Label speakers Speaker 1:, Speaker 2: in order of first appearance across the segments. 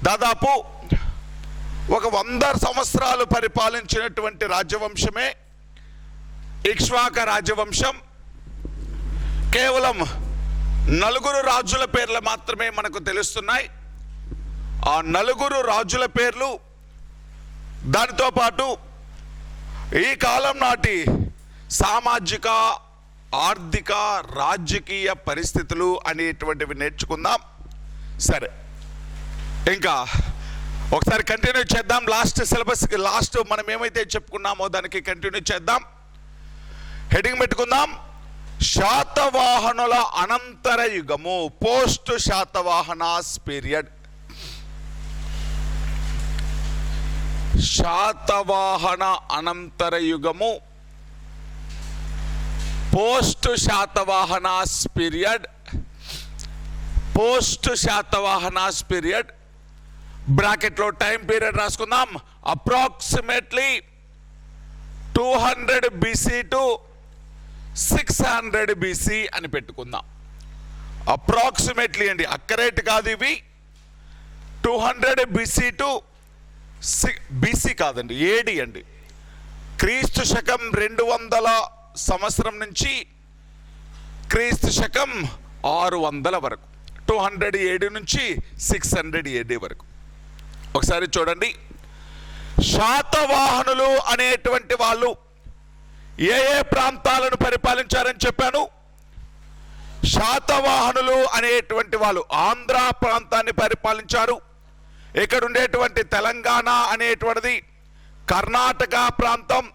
Speaker 1: దాదాపు ఒక 100 సంవత్సరాలు పరిపాలించినటువంటి రాజ్యవంశమే ఇక్ష్వాక రాజవంశం. కేవలం 4 రాజుల పేర్లు మాత్రమే మనకు తెలుస్తున్నాయి. ఆ 4 రాజుల పేర్లు, దానితో పాటు ఈ కాలం నాటి సామాజిక, ఆర్థిక, రాజకీయ పరిస్థితులు అనేటువంటివి నేర్చుకుందాం. సరే, ఇంకా ఒకసారి కంటిన్యూ చేద్దాం. లాస్ట్ సిలబస్కి లాస్ట్ మనం ఏమైతే చెప్పుకున్నామో దానికి కంటిన్యూ చేద్దాం. హెడింగ్ పెట్టుకుందాం, శాతవాహనుల అనంతర యుగము, పోస్ట్ శాతవాహనాస్ పీరియడ్. శాతవాహన అనంతర యుగము, post Satavahanas period. Post Satavahanas period బ్రాకెట్లో టైం పీరియడ్ రాసుకుందాం. అప్రాక్సిమేట్లీ 200 BC టు 600 BC అని పెట్టుకుందాం. అప్రాక్సిమేట్లీ అండి, అక్కరేట్ కాదు ఇవి. 200 BC టు BC కాదండి, AD అండి. క్రీస్తు శకం 200 సంవత్సరం నుంచి క్రీస్తు శకం 600 వరకు, 200 AD నుంచి 600 AD వరకు. ఒకసారి చూడండి, శాతవాహనులు అనేటువంటి వాళ్ళు ఏ ఏ ప్రాంతాలను పరిపాలించారని చెప్పాను. శాతవాహనులు అనేటువంటి వాళ్ళు ఆంధ్ర ప్రాంతాన్ని పరిపాలించారు. ఇక్కడ ఉండేటువంటి తెలంగాణ అనేటువంటిది, కర్ణాటక ప్రాంతం,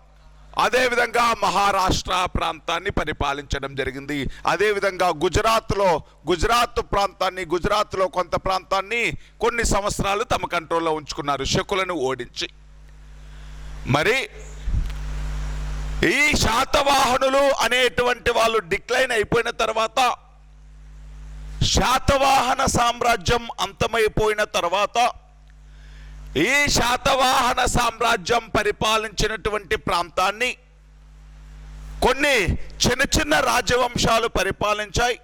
Speaker 1: అదేవిధంగా మహారాష్ట్ర ప్రాంతాన్ని పరిపాలించడం జరిగింది. అదేవిధంగా గుజరాత్ ప్రాంతాన్ని, గుజరాత్లో కొంత ప్రాంతాన్ని కొన్ని సంవత్సరాలు తమ కంట్రోల్లో ఉంచుకున్నారు శకులను ఓడించి. మరి ఈ శాతవాహనులు అనేటువంటి వాళ్ళు డిక్లైన్ అయిపోయిన తర్వాత, శాతవాహన సామ్రాజ్యం అంతమైపోయిన తర్వాత, ఈ శాతవాహన సామ్రాజ్యం పరిపాలించినటువంటి ప్రాంతాన్ని కొన్ని చిన్న చిన్న రాజవంశాలు పరిపాలించాయి.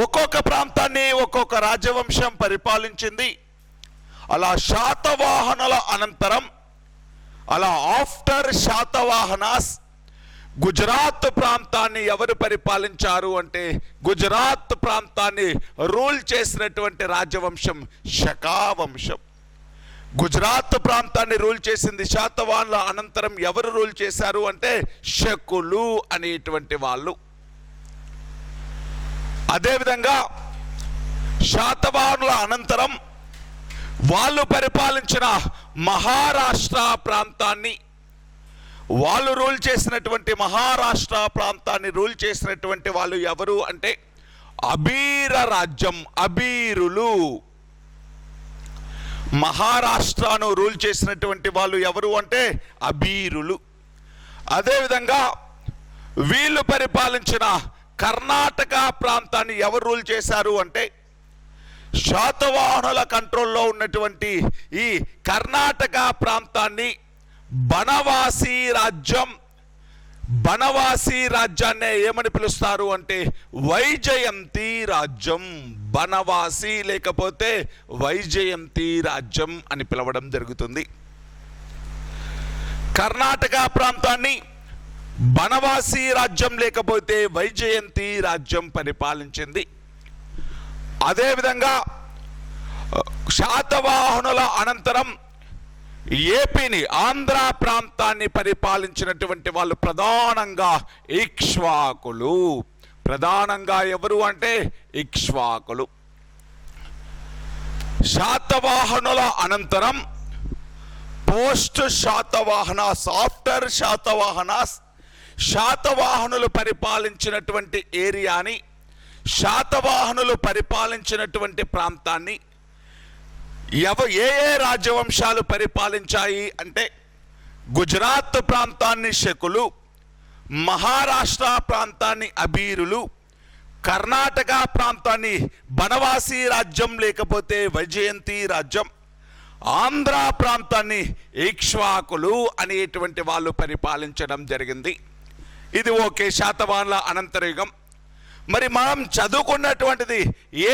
Speaker 1: ఒక్కొక్క ప్రాంతాన్ని ఒక్కొక్క రాజవంశం పరిపాలించింది. అలా శాతవాహనుల అనంతరం, అలా ఆఫ్టర్ శాతవాహనాస్, గుజరాత్ ప్రాంతాన్ని ఎవరు పరిపాలించారు అంటే, గుజరాత్ ప్రాంతాన్ని రూల్ చేసినటువంటి రాజవంశం శకా వంశం. గుజరాత్ ప్రాంతాన్ని రూల్ చేసింది శాతవాహనుల అనంతరం ఎవరు రూల్ చేశారు అంటే శకులు అనేటువంటి వాళ్ళు. అదేవిధంగా శాతవాహనుల అనంతరం వాళ్ళు పరిపాలించిన మహారాష్ట్ర ప్రాంతాన్ని, వాళ్ళు రూల్ చేసినటువంటి మహారాష్ట్ర ప్రాంతాన్ని రూల్ చేసినటువంటి వాళ్ళు ఎవరు అంటే అబీర రాజ్యం, అబీరులు. మహారాష్ట్రను రూల్ చేసినటువంటి వాళ్ళు ఎవరు అంటే అబీరులు. అదేవిధంగా వీళ్ళు పరిపాలించిన కర్ణాటక ప్రాంతాన్ని ఎవరు రూల్ చేశారు అంటే, శాతవాహనుల కంట్రోల్లో ఉన్నటువంటి ఈ కర్ణాటక ప్రాంతాన్ని బనవాసి రాజ్యం, బనవాసి రాజ్యాన్ని ఏమని పిలుస్తారు అంటే వైజయంతి రాజ్యం. బనవాసి లేకపోతే వైజయంతి రాజ్యం అని పిలవడం జరుగుతుంది. కర్ణాటక ప్రాంతాన్ని బనవాసి రాజ్యం లేకపోతే వైజయంతి రాజ్యం పరిపాలించింది. అదేవిధంగా శాతవాహనుల అనంతరం ఏపీని, ఆంధ్ర ప్రాంతాన్ని పరిపాలించినటువంటి వాళ్ళు ప్రధానంగా ఇక్ష్వాకులు. ప్రధానంగా ఎవరు అంటే ఇక్ష్వాకులు. శాతవాహనుల అనంతరం పోస్ట్ శాతవాహనాస్, ఆఫ్టర్ శాతవాహనాస్, శాతవాహనులు పరిపాలించినటువంటి ఏరియాని, శాతవాహనులు పరిపాలించినటువంటి ప్రాంతాన్ని ఏ ఏ రాజవంశాలు పరిపాలించాయి అంటే, గుజరాత్ ప్రాంతాన్ని శకులు, మహారాష్ట్ర ప్రాంతాన్ని అబీరులు, కర్ణాటక ప్రాంతాన్ని బనవాసి రాజ్యం లేకపోతే వైజయంతి రాజ్యం, ఆంధ్ర ప్రాంతాన్ని ఇక్ష్వాకులు అనేటువంటి వాళ్ళు పరిపాలించడం జరిగింది. ఇది ఓకే, శాతవాహనుల అనంతరయుగం. మరి మనం చదువుకున్నటువంటిది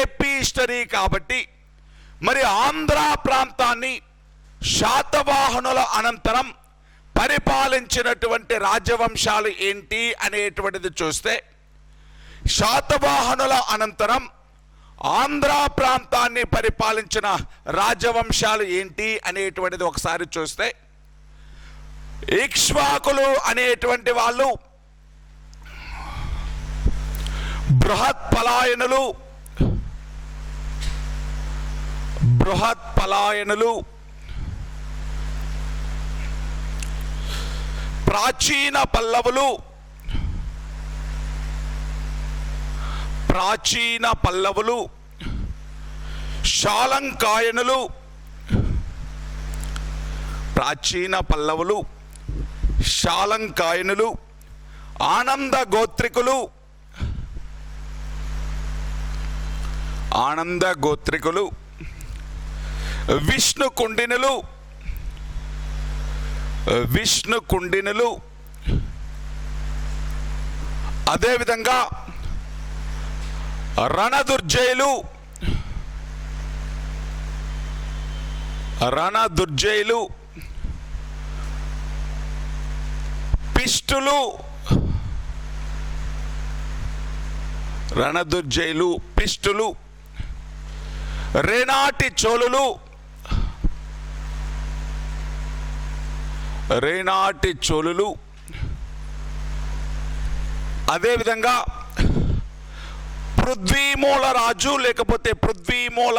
Speaker 1: ఏపీ హిస్టరీ కాబట్టి మరి ఆంధ్ర ప్రాంతాన్ని శాతవాహనుల అనంతరం పరిపాలించినటువంటి రాజవంశాలు ఏంటి అనేటువంటిది చూస్తే, శాతవాహనుల అనంతరం ఆంధ్ర ప్రాంతాన్ని పరిపాలించిన రాజవంశాలు ఏంటి అనేటువంటిది ఒకసారి చూస్తే, ఇక్ష్వాకులు అనేటువంటి వాళ్ళు బృహత్పలాయనులు ప్రాచీన పల్లవులు శాలంకాయనులు ఆనంద గోత్రికులు విష్ణుకుండినులు అదేవిధంగా రణదుర్జయులు పిష్టులు రేనాటి చోళులు అదేవిధంగా పృథ్వీమూల రాజు లేకపోతే పృథ్వీమూల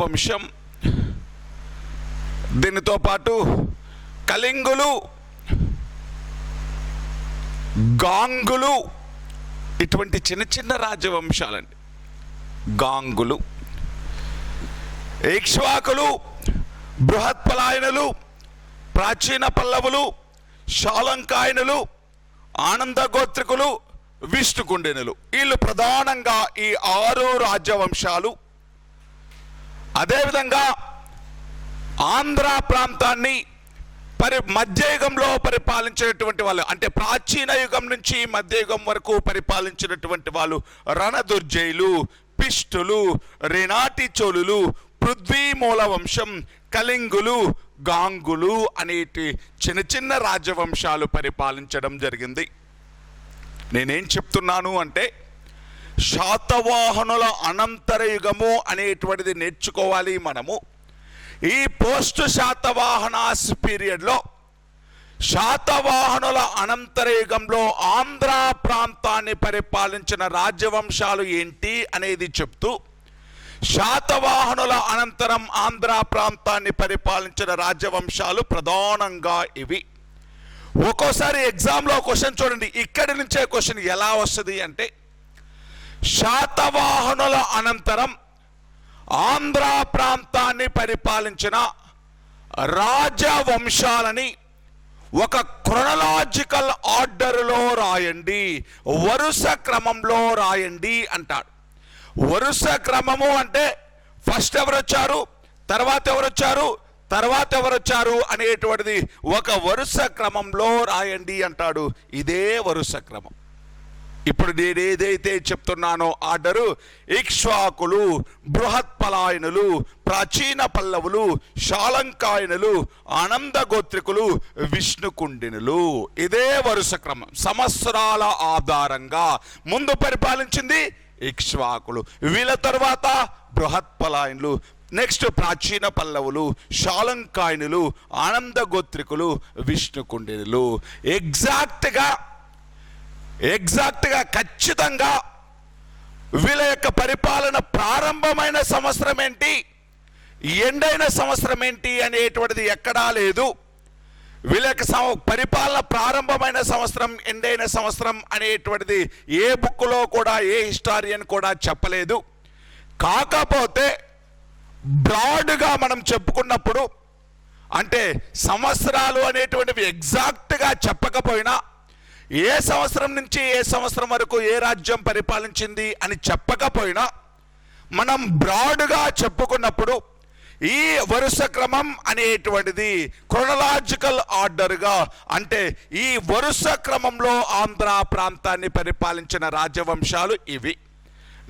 Speaker 1: వంశం, దీనితో పాటు కళింగులు, గాంగులు, ఇటువంటి చిన్న చిన్న రాజవంశాలండి. గాంగులు, ఇక్ష్వాకులు, బృహత్పలాయనులు, ప్రాచీన పల్లవులు, శాలంకాయనులు, ఆనంద గోత్రికులు, విష్ణుకుండినులు, వీళ్ళు ప్రధానంగా ఈ 6 రాజవంశాలు. అదేవిధంగా ఆంధ్ర ప్రాంతాన్ని మధ్యయుగంలో పరిపాలించినటువంటి వాళ్ళు, అంటే ప్రాచీన యుగం నుంచి మధ్యయుగం వరకు పరిపాలించినటువంటి వాళ్ళు రణదుర్జయులు, పిష్టులు, రేనాటి చోళులు, పృథ్వీమూల వంశం, కళింగులు, గాంగులు అనేటి చిన్న చిన్న రాజవంశాలు పరిపాలించడం జరిగింది. నేనేం చెప్తున్నాను అంటే, శాతవాహనుల అనంతర యుగము అనేటువంటిది నేర్చుకోవాలి మనము. ఈ పోస్ట్ శాతవాహనాస్ పీరియడ్లో, శాతవాహనుల అనంతర యుగంలో ఆంధ్ర ప్రాంతాన్ని పరిపాలించిన రాజవంశాలు ఏంటి అనేది చెప్తూ, శాతవాహనుల అనంతరం ఆంధ్ర ప్రాంతాన్ని పరిపాలించిన రాజవంశాలు ప్రధానంగా ఇవి. ఒక్కోసారి ఎగ్జామ్లో క్వశ్చన్ చూడండి, ఇక్కడి నుంచే క్వశ్చన్ ఎలా వస్తుంది అంటే, శాతవాహనుల అనంతరం ఆంధ్ర ప్రాంతాన్ని పరిపాలించిన రాజవంశాలని ఒక క్రొనలాజికల్ ఆర్డర్లో రాయండి, వరుస క్రమంలో రాయండి అంటాడు. వరుస క్రమము అంటే ఫస్ట్ ఎవరొచ్చారు, తర్వాత ఎవరొచ్చారు అనేటువంటిది ఒక వరుస క్రమంలో రాయండి అంటాడు. ఇదే వరుస క్రమం. ఇప్పుడు నేను ఏదైతే చెప్తున్నానో ఆర్డరు, ఇక్ష్వాకులు, బృహత్పలాయనులు, ప్రాచీన పల్లవులు, శాలంకాయనులు, ఆనంద గోత్రికులు, విష్ణుకుండినులు, ఇదే వరుస క్రమం. సంవత్సరాల ఆధారంగా ముందు పరిపాలించింది ఇక్ష్వాకులు, వీళ్ళ తర్వాత బృహత్పలాయనులు, నెక్స్ట్ ప్రాచీన పల్లవులు, శాలంకాయనులు, ఆనంద గోత్రికులు, విష్ణుకుండినులు. ఎగ్జాక్ట్గా ఖచ్చితంగా వీళ్ళ యొక్క పరిపాలన ప్రారంభమైన సంవత్సరం ఏంటి, ఎండైన సంవత్సరం ఏంటి అనేటువంటిది ఎక్కడా లేదు. వీళ్ళ యొక్క పరిపాలన ప్రారంభమైన సంవత్సరం, ఎండైన సంవత్సరం అనేటువంటిది ఏ బుక్లో కూడా, ఏ హిస్టారియన్ కూడా చెప్పలేదు. కాకపోతే బ్రాడ్గా మనం చెప్పుకున్నప్పుడు, అంటే సంవత్సరాలు అనేటువంటివి ఎగ్జాక్ట్గా చెప్పకపోయినా, ఏ సంవత్సరం నుంచి ఏ సంవత్సరం వరకు ఏ రాజ్యం పరిపాలించింది అని చెప్పకపోయినా, మనం బ్రాడ్గా చెప్పుకున్నప్పుడు ఈ వరుస క్రమం అనేటువంటిది క్రొనలాజికల్ ఆర్డర్గా, అంటే ఈ వరుస క్రమంలో ఆంధ్ర ప్రాంతాన్ని పరిపాలించిన రాజవంశాలు ఇవి.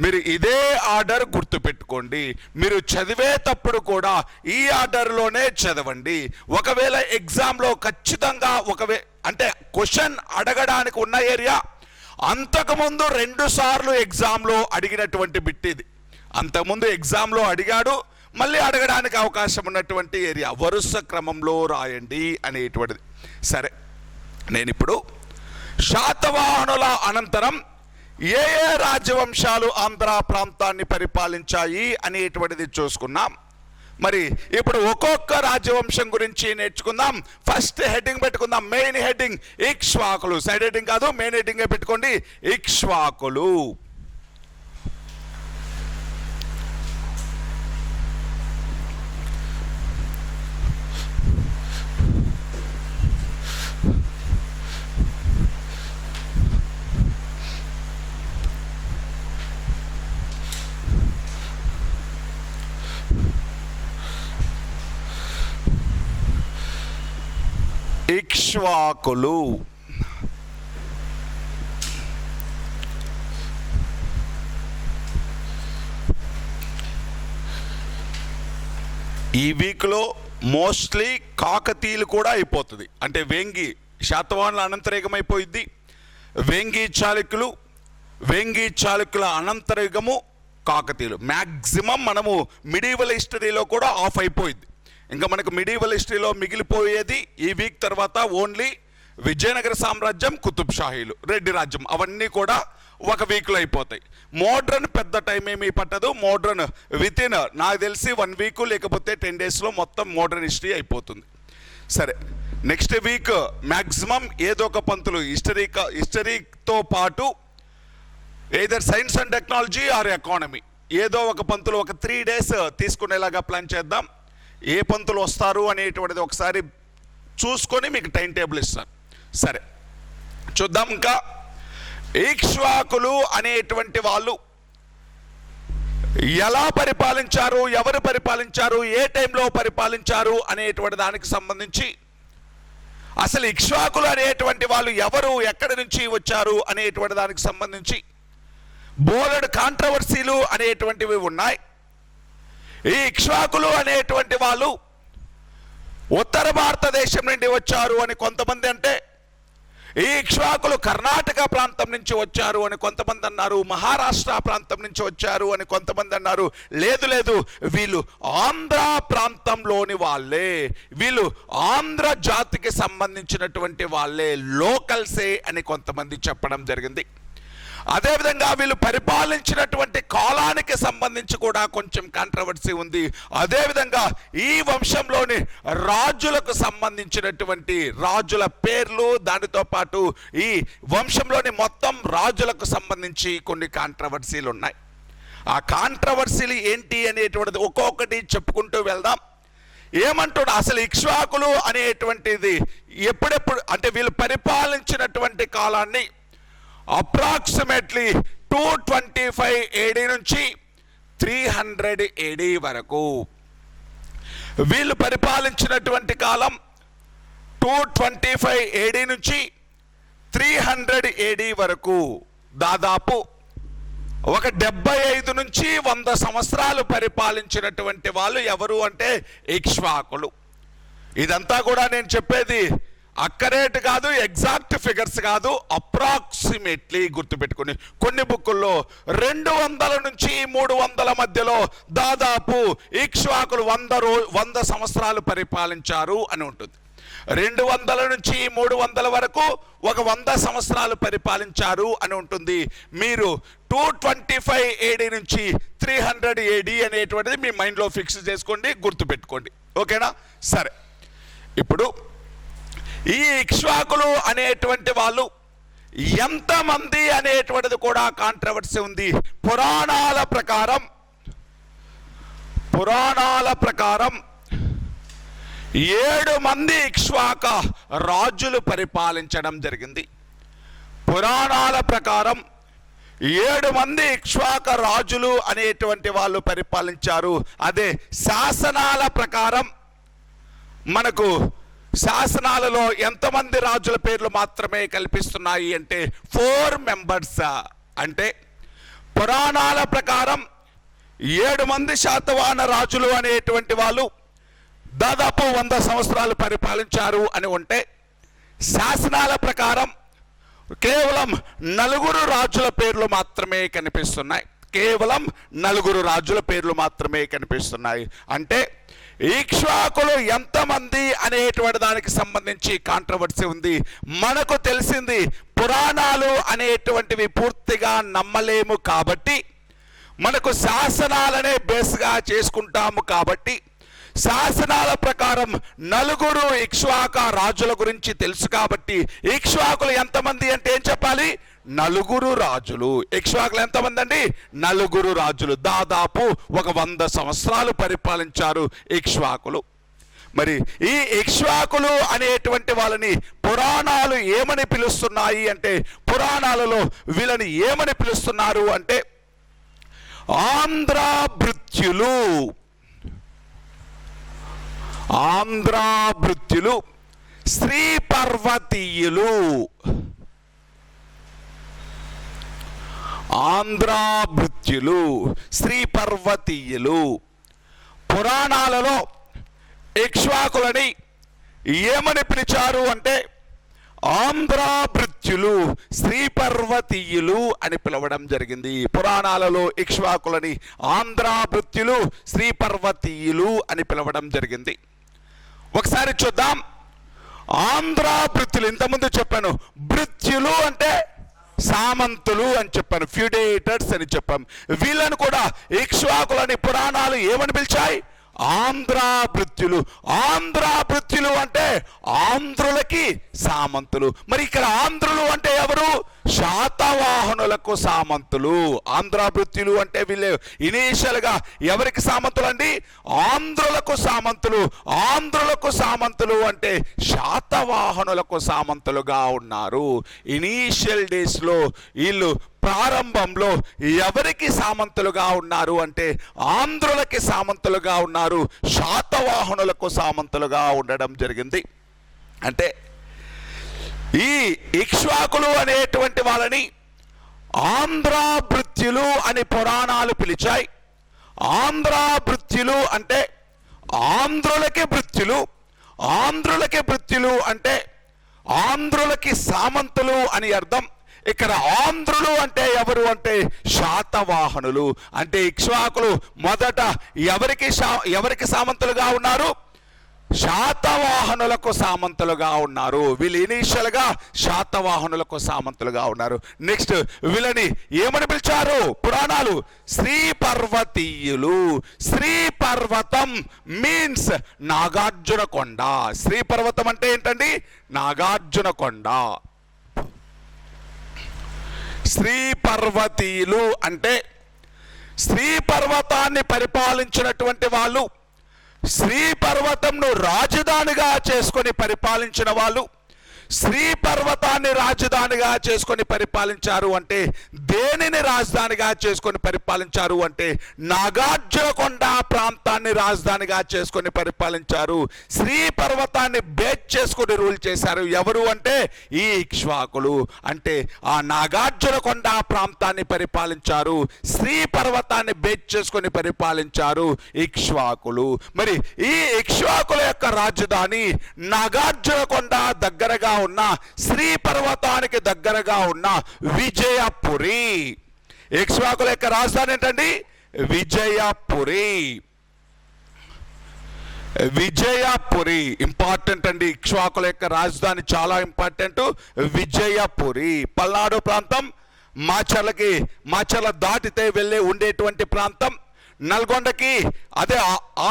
Speaker 1: మీరు ఇదే ఆర్డర్ గుర్తుపెట్టుకోండి. మీరు చదివేటప్పుడు కూడా ఈ ఆర్డర్లోనే చదవండి. ఒకవేళ ఎగ్జామ్లో ఖచ్చితంగా అంటే క్వశ్చన్ అడగడానికి ఉన్న ఏరియా అంతకుముందు 2 సార్లు ఎగ్జామ్లో అడిగినటువంటి బిట్ ఇది. అంతకుముందు ఎగ్జామ్లో అడిగాడు, మళ్ళీ అడగడానికి అవకాశం ఉన్నటువంటి ఏరియా. వరుస క్రమంలో రాయండి అనేటువంటిది. సరే, నేను ఇప్పుడు శాతవాహనుల అనంతరం ఏ ఏ రాజవంశాలు ఆంధ్ర ప్రాంతాన్ని పరిపాలించాయి అనేటువంటిది చూసుకున్నాం. మరి ఇప్పుడు ఒక్కొక్క రాజవంశం గురించి నేర్చుకుందాం. ఫస్ట్ హెడ్డింగ్ పెట్టుకుందాం, మెయిన్ హెడ్డింగ్ ఇక్ష్వాకులు. సైడ్ హెడ్డింగ్ కాదు, మెయిన్ హెడ్డింగే పెట్టుకోండి, ఇక్ష్వాకులు. ఇక్ష్వాకులు. ఈ వీక్లో మోస్ట్లీ కాకతీయులు కూడా అయిపోతుంది. అంటే వేంగి శాతవాహనుల అనంతరయుగం అయిపోయింది. వేంగి చాళుక్యుల అనంతరయుగము, కాకతీయులు. మ్యాక్సిమం మనము మిడీవల్ హిస్టరీలో కూడా ఆఫ్ అయిపోయింది. ఇంకా మనకు మిడీవల్ హిస్టరీలో మిగిలిపోయేది ఈ వీక్ తర్వాత ఓన్లీ విజయనగర సామ్రాజ్యం, కుతుబ్ షాహీలు, రెడ్డి రాజ్యం, అవన్నీ కూడా ఒక వీక్లో అయిపోతాయి. మోడ్రన్ పెద్ద టైం ఏమీ పట్టదు. మోడ్రన్ వితిన్ నాకు తెలిసి 1 వీక్ లేకపోతే 10 డేస్లో మొత్తం మోడ్రన్ హిస్టరీ అయిపోతుంది. సరే, నెక్స్ట్ వీక్ మ్యాక్సిమం ఏదో ఒక పంతులు హిస్టరీతో పాటు either science and technology are economy ఏదో ఒక పంతులు ఒక 3 డేస్ తీసుకునేలాగా ప్లాన్ చేద్దాం. ఏ పంతులు వస్తారు అనేటువంటిది ఒకసారి చూసుకొని మీకు టైం టేబుల్ ఇస్తాను. సరే, చూద్దాం. ఇంకా ఇక్ష్వాకులు అనేటువంటి వాళ్ళు ఎలా పరిపాలించారు, ఎవరు పరిపాలించారు, ఏ టైంలో పరిపాలించారు అనేటువంటి దానికి సంబంధించి, అసలు ఇక్ష్వాకులు అనేటువంటి వాళ్ళు ఎవరు, ఎక్కడి నుంచి వచ్చారు అనేటువంటి దానికి సంబంధించి బోలెడు కాంట్రవర్సీలు అనేటువంటివి ఉన్నాయి. ఈ ఇక్ష్వాకులు అనేటువంటి వాళ్ళు ఉత్తర భారతదేశం నుండి వచ్చారు అని కొంతమంది అంటే, ఈ ఇక్ష్వాకులు కర్ణాటక ప్రాంతం నుంచి వచ్చారు అని కొంతమంది అన్నారు, మహారాష్ట్ర ప్రాంతం నుంచి వచ్చారు అని కొంతమంది అన్నారు. లేదు, వీళ్ళు ఆంధ్ర ప్రాంతంలోని వాళ్ళే, వీళ్ళు ఆంధ్ర జాతికి సంబంధించినటువంటి వాళ్ళే, లోకల్సే అని కొంతమంది చెప్పడం జరిగింది. అదేవిధంగా వీళ్ళు పరిపాలించినటువంటి కాలానికి సంబంధించి కూడా కొంచెం కాంట్రవర్సీ ఉంది. అదేవిధంగా ఈ వంశంలోని రాజులకు సంబంధించినటువంటి రాజుల పేర్లు, దానితో పాటు ఈ వంశంలోని మొత్తం రాజులకు సంబంధించి కొన్ని కాంట్రవర్సీలు ఉన్నాయి. ఆ కాంట్రవర్సీలు ఏంటి అనేటువంటిది ఒక్కొక్కటి చెప్పుకుంటూ వెళ్దాం. ఏమంటాడు అసలు ఇక్ష్వాకులు అనేటువంటిది ఎప్పుడెప్పుడు అంటే వీళ్ళు పరిపాలించినటువంటి కాలాన్ని అప్రాక్సిమేట్లీ 225 AD నుంచి 300 AD వరకు. వీళ్ళు పరిపాలించినటువంటి కాలం 225 AD నుంచి 300 AD వరకు. దాదాపు ఒక 75 నుంచి 100 సంవత్సరాలు పరిపాలించినటువంటి వాళ్ళు ఎవరు అంటే ఇక్ష్వాకులు. ఇదంతా కూడా నేను చెప్పేది అక్కరేట్ కాదు, ఎగ్జాక్ట్ ఫిగర్స్ కాదు, అప్రాక్సిమేట్లీ గుర్తుపెట్టుకుని. కొన్ని బుక్కుల్లో 200 నుంచి 300 మధ్యలో దాదాపు ఇక్ష్వాకులు 100 సంవత్సరాలు పరిపాలించారు అని ఉంటుంది. 200 నుంచి 300 వరకు ఒక 100 సంవత్సరాలు పరిపాలించారు అని ఉంటుంది. మీరు 225 AD నుంచి 300 AD అనేటువంటిది మీ మైండ్లో ఫిక్స్ చేసుకోండి, గుర్తుపెట్టుకోండి. ఓకేనా? సరే, ఇప్పుడు ఈ ఇక్ష్వాకులు అనేటువంటి వాళ్ళు ఎంతమంది అనేటువంటిది కూడా కాంట్రవర్సీ ఉంది. పురాణాల ప్రకారం 7 మంది ఇక్ష్వాక రాజులు పరిపాలించడం జరిగింది. పురాణాల ప్రకారం 7 మంది ఇక్ష్వాక రాజులు అనేటువంటి వాళ్ళు పరిపాలించారు. అదే శాసనాల ప్రకారం మనకు శాసనాలలో ఎంతమంది రాజుల పేర్లు మాత్రమే కల్పిస్తున్నాయి అంటే 4 మెంబర్స్. అంటే పురాణాల ప్రకారం 7 మంది శాతవాహన రాజులు అనేటువంటి వాళ్ళు దాదాపు 100 సంవత్సరాలు పరిపాలించారు అని ఉంటే, శాసనాల ప్రకారం కేవలం 4 రాజుల పేర్లు మాత్రమే కనిపిస్తున్నాయి. కేవలం 4 రాజుల పేర్లు మాత్రమే కనిపిస్తున్నాయి. అంటే ఇక్ష్వాకులు ఎంతమంది అనేటువంటి దానికి సంబంధించి కాంట్రవర్సీ ఉంది. మనకు తెలిసింది పురాణాలు అనేటువంటివి పూర్తిగా నమ్మలేము కాబట్టి, మనకు శాసనాలనే బేస్గా చేసుకుంటాము కాబట్టి, శాసనాల ప్రకారం 4 ఇక్ష్వాక రాజుల గురించి తెలుసు కాబట్టి, ఇక్ష్వాకులు ఎంతమంది అంటే ఏం చెప్పాలి? 4 రాజులు. ఇక్ష్వాకులు ఎంతమంది అండి? 4 రాజులు. దాదాపు 100 సంవత్సరాలు పరిపాలించారు ఇక్ష్వాకులు. మరి ఈ ఇక్ష్వాకులు అనేటువంటి వాళ్ళని పురాణాలు ఏమని పిలుస్తున్నాయి అంటే, పురాణాలలో వీళ్ళని ఏమని పిలుస్తున్నారు అంటే ఆంధ్రాభృత్యులు. ఆంధ్రాభృత్యులు, శ్రీ పర్వతీయులు. ఆంధ్రాభృత్యులు, శ్రీ పర్వతీయులు. పురాణాలలో ఇక్ష్వాకులని ఏమని పిలిచారు అంటే ఆంధ్రాభృత్యులు, శ్రీ పర్వతీయులు అని పిలవడం జరిగింది. పురాణాలలో ఇక్ష్వాకులని ఆంధ్రాభృత్యులు, శ్రీ పర్వతీయులు అని పిలవడం జరిగింది. ఒకసారి చూద్దాం. ఆంధ్రాభృత్యులు ఇంతకుముందు చెప్పాను. భృత్యులు అంటే సామంతులు అని చెప్పాను, ఫ్యూడేటర్స్ అని చెప్పాను. వీళ్ళను కూడా ఇక్ష్వాకులని పురాణాలు ఏమని పిలిచాయి? ఆంధ్రాభృత్యులు. ఆంధ్రాభృత్యులు అంటే ఆంధ్రులకి సామంతులు. మరి ఇక్కడ ఆంధ్రులు అంటే ఎవరు? శాతవాహనులకు సామంతులు. ఆంధ్రాభృత్యులు అంటే వీళ్ళు ఇనీషియల్ గా ఎవరికి సామంతులు అండి? ఆంధ్రులకు సామంతులు. ఆంధ్రులకు సామంతులు అంటే శాతవాహనులకు సామంతులుగా ఉన్నారు. ఇనీషియల్ డేస్ లో వీళ్ళు ప్రారంభంలో ఎవరికి సామంతులుగా ఉన్నారు అంటే ఆంధ్రులకి సామంతులుగా ఉన్నారు, శాతవాహనులకు సామంతులుగా ఉండడం జరిగింది. అంటే ఈ ఇక్ష్వాకులు అనేటువంటి వాళ్ళని ఆంధ్రాభృత్యులు అని పురాణాలు పిలిచాయి. ఆంధ్రాభృత్యులు అంటే ఆంధ్రులకి భృత్యులు. ఆంధ్రులకి భృత్యులు అంటే ఆంధ్రులకి సామంతులు అని అర్థం. ఇక్కడ ఆంధ్రులు అంటే ఎవరు అంటే శాతవాహనులు. అంటే ఇక్ష్వాకులు మొదట ఎవరికి సామంతులుగా ఉన్నారు? శాతవాహనులకు సామంతులుగా ఉన్నారు. వీళ్ళు ఇనీషియల్ గా శాతవాహనులకు సామంతులుగా ఉన్నారు. నెక్స్ట్ వీళ్ళని ఏమని పిలిచారు పురాణాలు? శ్రీ పర్వతీయులు. శ్రీ పర్వతం మీన్స్ నాగార్జున కొండ. శ్రీ పర్వతం అంటే ఏంటండి? నాగార్జున కొండ. శ్రీ పర్వతీయులు అంటే శ్రీ పర్వతాన్ని పరిపాలించినటువంటి వాళ్ళు, శ్రీ పర్వతంను రాజధానిగా చేసుకొని పరిపాలించిన వాళ్ళు. శ్రీ పర్వతాన్ని రాజధానిగా చేసుకొని పరిపాలించారు అంటే దేనిని రాజధానిగా చేసుకొని పరిపాలించారు అంటే నాగార్జున కొండ ప్రాంతాన్ని రాజధానిగా చేసుకొని పరిపాలించారు. శ్రీ పర్వతాన్ని బేస్ చేసుకొని రూల్ చేశారు. ఎవరు అంటే ఈ ఇక్ష్వాకులు. అంటే ఆ నాగార్జున కొండ ప్రాంతాన్ని పరిపాలించారు, శ్రీ పర్వతాన్ని బేస్ చేసుకొని పరిపాలించారు ఇక్ష్వాకులు. మరి ఈ ఇక్ష్వాకుల యొక్క రాజధాని నాగార్జున కొండ దగ్గరగా ఉన్న శ్రీ పర్వతానికి దగ్గరగా ఉన్న విజయపురి. ఇక్ష్వాకుల యొక్క రాజధాని ఏంటండి? విజయపురి. విజయపురి ఇంపార్టెంట్ అండి. ఇక్ష్వాకుల యొక్క రాజధాని చాలా ఇంపార్టెంట్. విజయపురి పల్నాడు ప్రాంతం, మాచర్ల దాటితే వెళ్ళే ఉండేటువంటి ప్రాంతం. నల్గొండకి, అదే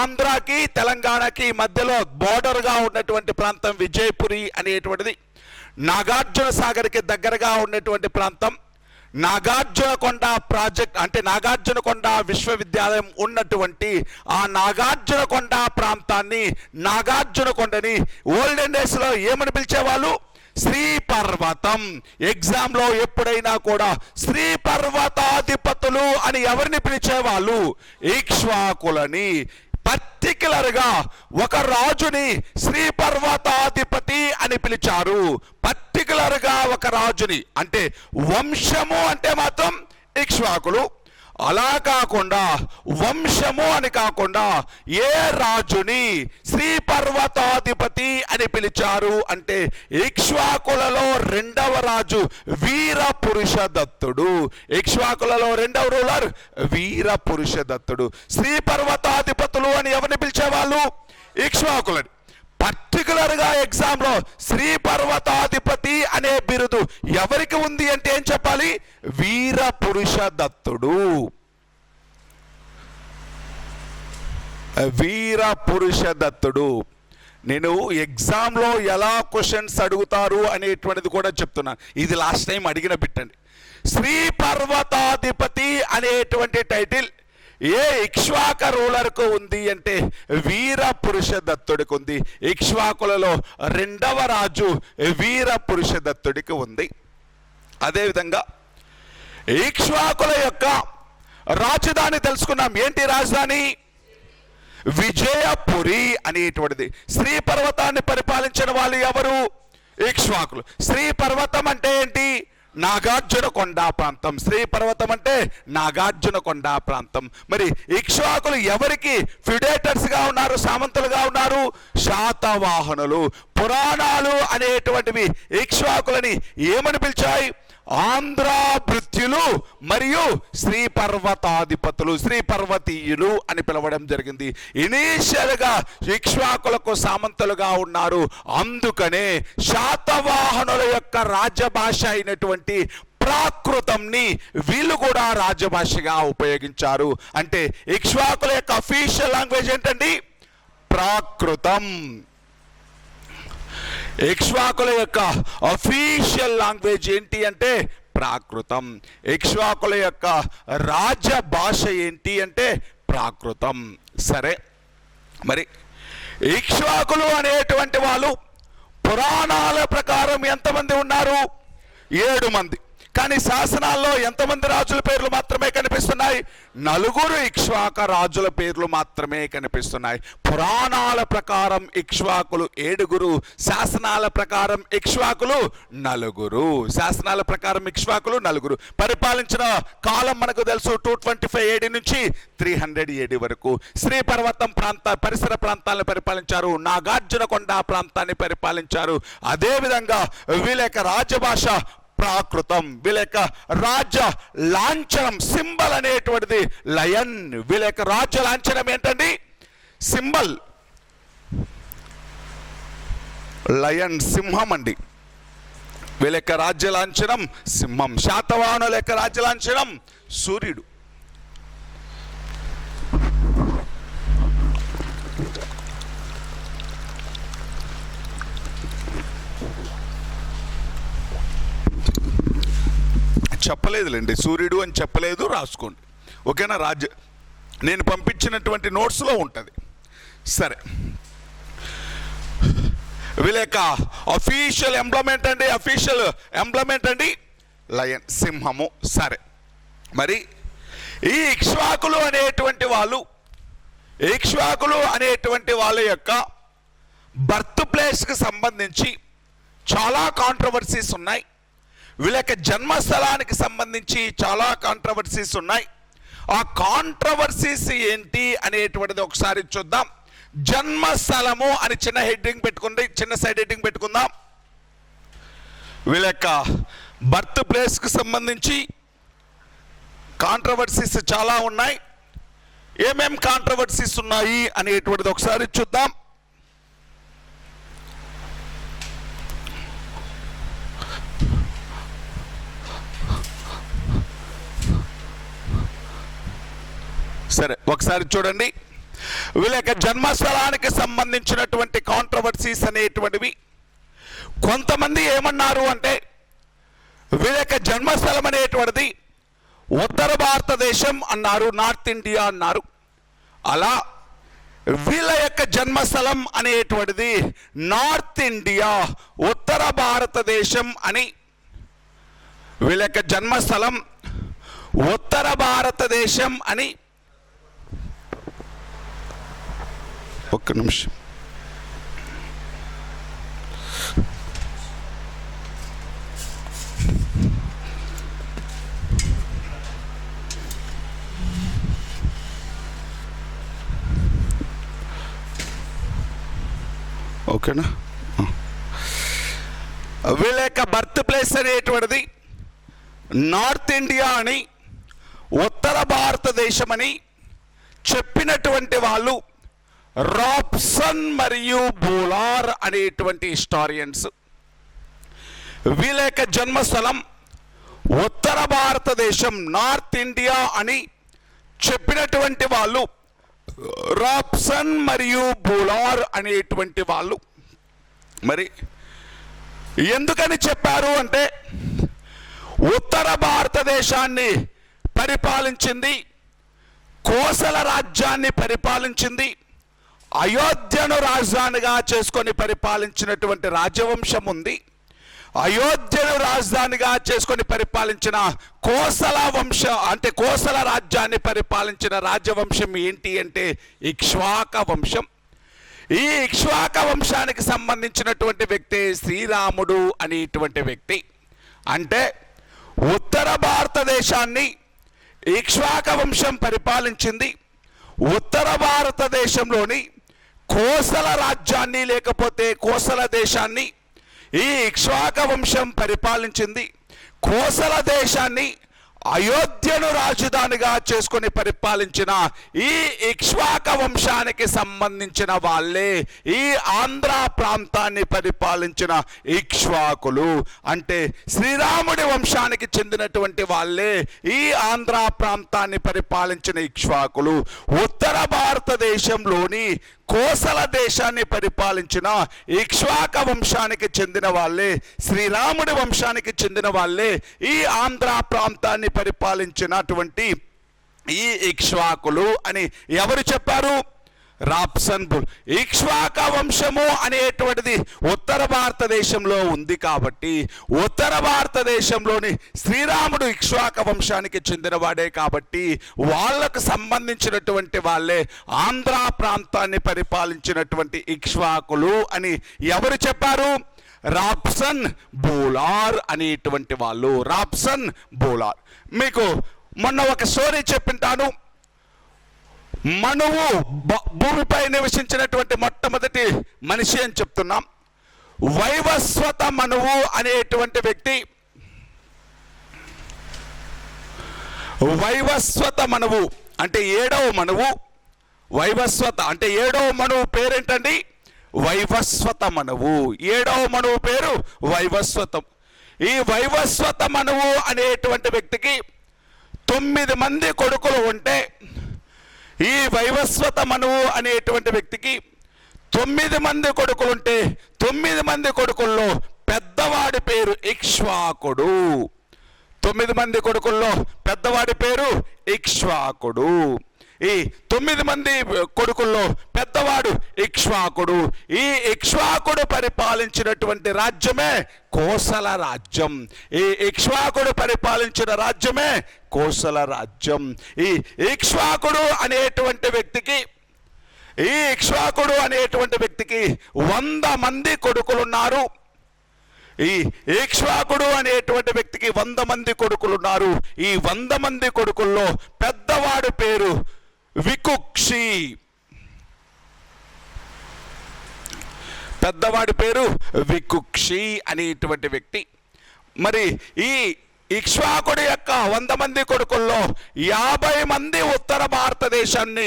Speaker 1: ఆంధ్రాకి తెలంగాణకి మధ్యలో బోర్డర్గా ఉన్నటువంటి ప్రాంతం విజయపురి అనేటువంటిది. నాగార్జున సాగర్కి దగ్గరగా ఉన్నటువంటి ప్రాంతం. నాగార్జున కొండ ప్రాజెక్ట్ అంటే నాగార్జున కొండ విశ్వవిద్యాలయం ఉన్నటువంటి ఆ నాగార్జున కొండ ప్రాంతాన్ని, నాగార్జున కొండని ఓల్డెన్ డేస్ లో ఏమని పిలిచేవాళ్ళు? శ్రీ పర్వతం. ఎగ్జామ్లో ఎప్పుడైనా కూడా శ్రీ పర్వతాధిపతులు అని ఎవరిని పిలిచేవాళ్ళు? ఇక్ష్వాకులని. పర్టికులర్గా ఒక రాజుని శ్రీ పర్వతాధిపతి అని పిలిచారు. పర్టికులర్గా ఒక రాజుని, అంటే వంశము అంటే మాత్రం ఇక్ష్వాకులు. అలా కాకుండా వంశము అని కాకుండా ఏ రాజుని శ్రీ పర్వతాధిపతి అని పిలిచారు అంటే ఇక్ష్వాకులలో రెండవ రాజు వీర పురుషదత్తుడు. ఇక్ష్వాకులలో రెండవ రూలర్ వీర పురుషదత్తుడు. శ్రీ పర్వతాధిపతులు అని ఎవరిని పిలిచేవాళ్ళు? ఇక్ష్వాకులని. పర్టికులర్గా ఎగ్జామ్లో శ్రీ పర్వతాధిపతి అనే బిరుదు ఎవరికి ఉంది అంటే ఏం చెప్పాలి? వీర పురుషదత్తుడు. వీర పురుషదత్తుడు. నేను ఎగ్జామ్లో ఎలా క్వశ్చన్స్ అడుగుతారు అనేటువంటిది కూడా చెప్తున్నాను. ఇది లాస్ట్ టైం అడిగిన బిట్టండి. శ్రీ పర్వతాధిపతి అనేటువంటి టైటిల్ ఏ ఇక్ష్వాక రూలర్కు ఉంది అంటే వీర పురుషదత్తుడికి ఉంది. ఇక్ష్వాకులలో రెండవ రాజు వీర పురుషదత్తుడికి ఉంది. అదేవిధంగా ఇక్ష్వాకుల యొక్క రాజధాని తెలుసుకున్నాం. ఏంటి రాజధాని? విజయపురి అనేటువంటిది. శ్రీ పర్వతాన్ని పరిపాలించిన వాళ్ళు ఎవరు? ఇక్ష్వాకులు. శ్రీ పర్వతం అంటే ఏంటి? నాగార్జున కొండా ప్రాంతం. శ్రీ పర్వతం అంటే నాగార్జున కొండా ప్రాంతం. మరి ఇక్ష్వాకులు ఎవరికి ఫిడేటర్స్గా ఉన్నారు, సామంతులుగా ఉన్నారు? శాతవాహనులు. పురాణాలు అనేటువంటివి ఇక్ష్వాకులని ఏమని పిలిచాయి? ఆంధ్ర భృత్యులు మరియు శ్రీ పర్వతాధిపతులు, శ్రీ పర్వతీయులు అని పిలవడం జరిగింది. ఇనీషియల్గా ఇక్ష్వాకులకు సామంతులుగా ఉన్నారు. అందుకనే శాతవాహనుల యొక్క రాజభాష అయినటువంటి ప్రాకృతంని వీళ్ళు కూడా రాజభాషగా ఉపయోగించారు. అంటే ఇక్ష్వాకుల యొక్క అఫీషియల్ లాంగ్వేజ్ ఏంటండి? ప్రాకృతం. ఇక్ష్వాకుల యొక్క అఫీషియల్ లాంగ్వేజ్ ఏంటి అంటే ప్రాకృతం. ఇక్ష్వాకుల యొక్క రాజభాష ఏంటి అంటే ప్రాకృతం. సరే, మరి ఇక్ష్వాకులు అనేటువంటి వాళ్ళు పురాణాల ప్రకారం ఎంతమంది ఉన్నారు? 7 మంది. కానీ శాసనాల్లో ఎంతమంది రాజుల పేర్లు మాత్రమే కనిపిస్తున్నాయి? 4 ఇక్ష్వాక రాజుల పేర్లు మాత్రమే కనిపిస్తున్నాయి. పురాణాల ప్రకారం ఇక్ష్వాకులు 7, శాసనాల ప్రకారం ఇక్ష్వాకులు 4. శాసనాల ప్రకారం ఇక్ష్వాకులు 4. పరిపాలించిన కాలం మనకు తెలుసు 225 AD నుంచి 300 AD వరకు. శ్రీ పర్వతం పరిసర ప్రాంతాలను పరిపాలించారు. నాగార్జున కొండ ప్రాంతాన్ని పరిపాలించారు. అదేవిధంగా వీళ్ళ యొక్క రాజభాష ప్రాకృతం. వీళ్ళ యొక్క రాజ లాంఛనం సింబల్ అనేటువంటిది లయన్. వీళ్ళ యొక్క రాజ లాంఛనం ఏంటండి? సింబల్ లయన్, సింహం అండి. వీళ్ళ యొక్క రాజ్య లాంఛనం సింహం. శాతవాహనుల యొక్క రాజ్య లాంఛనం సూర్యుడు. చెప్పలేదులేండి, సూర్యుడు అని చెప్పలేదు, రాసుకోండి. ఓకేనా? నేను పంపించినటువంటి నోట్స్లో ఉంటుంది. సరే, వీళ్ళ యొక్క అఫీషియల్ ఎంప్లాయ్మెంట్ అండి లయన్, సింహము. సరే, మరి ఈ ఇక్ష్వాకులు అనేటువంటి వాళ్ళ యొక్క బర్త్ ప్లేస్కి సంబంధించి చాలా కాంట్రవర్సీస్ ఉన్నాయి. వీళ్ళ యొక్క జన్మస్థలానికి సంబంధించి చాలా కాంట్రవర్సీస్ ఉన్నాయి. ఆ కాంట్రవర్సీస్ ఏంటి అనేటువంటిది ఒకసారి చూద్దాం. జన్మస్థలము అని చిన్న సైడ్ హెడ్డింగ్ పెట్టుకుందాం. వీళ్ళ యొక్క బర్త్ ప్లేస్కి సంబంధించి కాంట్రవర్సీస్ చాలా ఉన్నాయి. ఏమేం కాంట్రవర్సీస్ ఉన్నాయి అనేటువంటిది ఒకసారి చూద్దాం. సరే, ఒకసారి చూడండి. వీళ్ళ యొక్క జన్మస్థలానికి సంబంధించినటువంటి కాంట్రవర్సీస్ అనేటువంటివి కొంతమంది ఏమన్నారు అంటే వీళ్ళ యొక్క జన్మస్థలం అనేటువంటిది ఉత్తర భారతదేశం అన్నారు, నార్త్ ఇండియా అన్నారు. అలా వీళ్ళ యొక్క జన్మస్థలం అనేటువంటిది నార్త్ ఇండియా, ఉత్తర భారతదేశం అని. వీళ్ళ యొక్క జన్మస్థలం ఉత్తర భారతదేశం అని. ఒక్క నిమిషం. ఓకేనా? వీళ్ళ యొక్క బర్త్ ప్లేస్ అనేటువంటిది నార్త్ ఇండియా అని, ఉత్తర భారతదేశం అని చెప్పినటువంటి వాళ్ళు రాబ్సన్ మరియు బోలార్ అనేటువంటి హిస్టారియన్స్. వీళ్ళ యొక్క జన్మస్థలం ఉత్తర భారతదేశం, నార్త్ ఇండియా అని చెప్పినటువంటి వాళ్ళు రాబ్సన్ మరియు బోలార్ అనేటువంటి వాళ్ళు. మరి ఎందుకని చెప్పారు అంటే, ఉత్తర భారతదేశాన్ని పరిపాలించింది, కోసల రాజ్యాన్ని పరిపాలించింది, అయోధ్యను రాజధానిగా చేసుకొని పరిపాలించినటువంటి రాజవంశం ఉంది. అయోధ్యను రాజధానిగా చేసుకొని పరిపాలించిన కోసల వంశ అంటే కోసల రాజ్యాన్ని పరిపాలించిన రాజవంశం ఏంటి అంటే ఇక్ష్వాక వంశం. ఈ ఇక్ష్వాక వంశానికి సంబంధించినటువంటి వ్యక్తి శ్రీరాముడు అనేటువంటి వ్యక్తి. అంటే ఉత్తర భారతదేశాన్ని ఇక్ష్వాక వంశం పరిపాలించింది. ఉత్తర భారతదేశంలోని కోసల రాజ్యాన్ని లేకపోతే కోసల దేశాన్ని ఈ ఇక్ష్వాక వంశం పరిపాలించింది. కోసల దేశాన్ని అయోధ్యను రాజధానిగా చేసుకొని పరిపాలించిన ఈ ఇక్ష్వాక వంశానికి సంబంధించిన వాళ్ళే ఈ ఆంధ్ర ప్రాంతాన్ని పరిపాలించిన ఇక్ష్వాకులు. అంటే శ్రీరాముడి వంశానికి చెందినటువంటి వాళ్ళే ఈ ఆంధ్ర ప్రాంతాన్ని పరిపాలించిన ఇక్ష్వాకులు. ఉత్తర భారతదేశంలోని కోసల దేశాన్ని పరిపాలించిన ఇక్ష్వాక వంశానికి చెందిన వాళ్ళే, శ్రీరాముడి వంశానికి చెందిన వాళ్ళే ఈ ఆంధ్ర ప్రాంతాన్ని పరిపాలించినటువంటి ఈ ఇక్ష్వాకులు అని ఎవరు చెప్పారు? Robeson bull. ఇక్ష్వాక వంశము అనేటువంటిది ఉత్తర భారతదేశంలో ఉంది కాబట్టి, ఉత్తర భారతదేశంలోని శ్రీరాముడు ఇక్ష్వాక వంశానికి చెందినవాడే కాబట్టి వాళ్ళకు సంబంధించినటువంటి వాళ్ళే ఆంధ్ర ప్రాంతాన్ని పరిపాలించినటువంటి ఇక్ష్వాకులు అని ఎవరు చెప్పారు? రాబ్సన్ బోలార్ అనేటువంటి వాళ్ళు. రాబ్సన్ బోలార్. మీకు మొన్న ఒక స్టోరీ చెప్పింటాను. మనువు భూమిపై నివసించినటువంటి మొట్టమొదటి మనిషి అని చెప్తున్నాం. వైవస్వత మనువు అనేటువంటి వ్యక్తి, వైవస్వత మనువు అంటే 7వ మనువు. వైవస్వత అంటే 7వ మనువు పేరేంటండి? వైవస్వత మనువు. 7వ మనువు పేరు వైవస్వతం. ఈ వైవస్వత మనువు అనేటువంటి వ్యక్తికి 9 మంది కొడుకులు ఉంటే, ఈ వైవస్వత మనువు అనేటువంటి వ్యక్తికి 9 మంది కొడుకులుంటే 9 మంది కొడుకుల్లో పెద్దవాడి పేరు ఇక్ష్వాకుడు. 9 మంది కొడుకుల్లో పెద్దవాడి పేరు ఇక్ష్వాకుడు. ఈ 9 మంది కొడుకుల్లో పెద్దవాడు ఇక్ష్వాకుడు. ఈ ఇక్ష్వాకుడు పరిపాలించినటువంటి రాజ్యమే కోసల రాజ్యం. ఈ ఇక్ష్వాకుడు పరిపాలించిన రాజ్యమే కోసల రాజ్యం. ఈ ఇక్ష్వాకుడు అనేటువంటి వ్యక్తికి 100 మంది కొడుకులున్నారు. ఈ ఇక్ష్వాకుడు అనేటువంటి వ్యక్తికి 100 మంది కొడుకులున్నారు. ఈ 100 మంది కొడుకుల్లో పెద్దవాడు పేరు వికుక్షి. పెద్దవాడి పేరు వికుక్షి అనేటువంటి వ్యక్తి. మరి ఈ ఇక్ష్వాకుడి యొక్క 100 మంది కొడుకుల్లో 50 మంది ఉత్తర భారతదేశాన్ని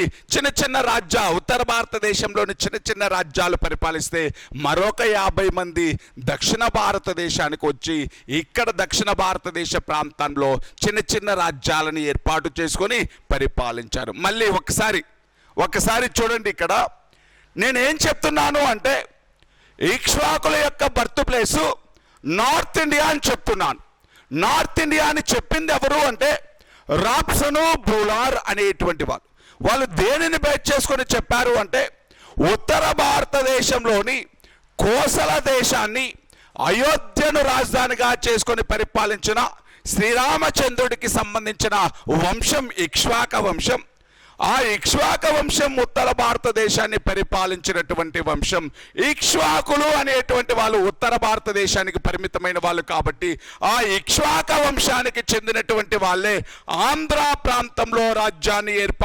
Speaker 1: ఉత్తర భారతదేశంలోని చిన్న రాజ్యాలు పరిపాలిస్తే, మరొక 50 మంది దక్షిణ భారతదేశానికి వచ్చి ఇక్కడ దక్షిణ భారతదేశ ప్రాంతంలో చిన్న రాజ్యాలను ఏర్పాటు చేసుకొని పరిపాలించారు. మళ్ళీ ఒకసారి చూడండి, ఇక్కడ నేనేం చెప్తున్నాను అంటే ఇక్ష్వాకుల యొక్క బర్త్ ప్లేసు నార్త్ ఇండియా అని చెప్తున్నాను. నార్త్ ఇండియా అని చెప్పింది ఎవరు అంటే రాబ్సను బోలార్ అనేటువంటి వాళ్ళు. వాళ్ళు దేనిని బేస్ చేసుకొని చెప్పారు అంటే ఉత్తర భారతదేశంలోని కోసల దేశాన్ని అయోధ్యను రాజధానిగా చేసుకొని పరిపాలించిన శ్రీరామచంద్రుడికి సంబంధించిన వంశం ఇక్ష్వాక వంశం. ఆ ఇక్ష్వాక వంశం ఉత్తర భారతదేశాన్ని పరిపాలించినటువంటి వంశం. ఇక్ష్వాకులు అనేటువంటి వాళ్ళు ఉత్తర భారతదేశానికి పరిమితమైన వాళ్ళు కాబట్టి ఆ ఇక్ష్వాక వంశానికి చెందినటువంటి వాళ్ళే ఆంధ్ర ప్రాంతంలో రాజ్యాన్ని ఏర్పాటు